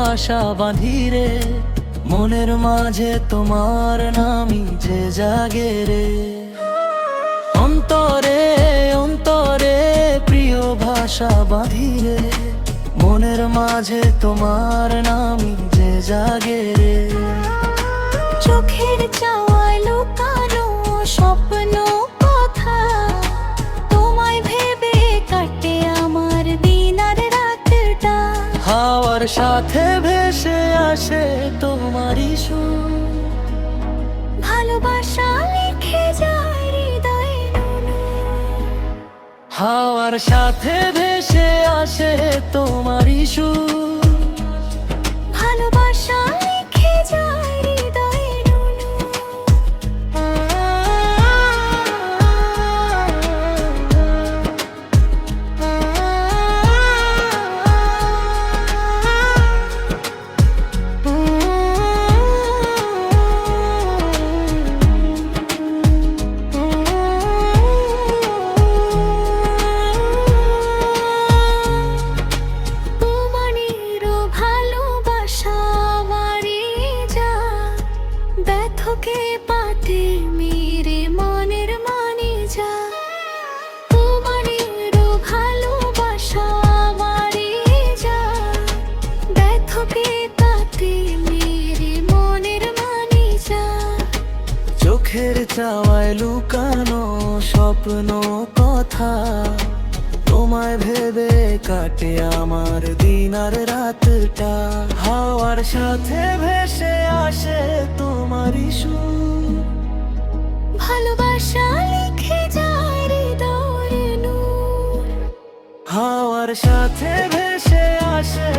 ভাষা বাঁধি রে, মনের মাঝে তোমার নামই যে জাগে রে। অন্তরে অন্তরে প্রিয় ভাষা বাঁধি রে, মনের মাঝে তোমার নামই যে জাগে রে। চোখের চাওয়ায় লুকানো স্বপ্ন কথা, তোমায় ভেবে কাটে আমার দিন আর রাতটা। হাওয়ার সাথে ভেসে আসে তোমারই সুর, ভালোবাসা লিখে যায় হৃদয়ে নুনু। হাওয়ার সাথে ভেসে আসে তোমারই সুর, ভালোবাসা লিখে যায় হৃদয়ে নুনু। তোমারও ভালোবাসা আমারই যা, ব্যথকে পাতে মেরে মনের মানে যা। তোমারও ভালোবাসা আমারই যা, ব্যথকে পাতে মেরে মনের মানে যা। চোখের চাওয়ায় লুকানো স্বপ্ন কথা, তোমায় ভেবে কাটে আমার দিন আর রাতটা। হাওয়ার সাথে ভেসে আসে তোমারই সুর, ভালোবাসা লিখে যায় হৃদয়ে নূর। হাওয়ার সাথে ভেসে আসে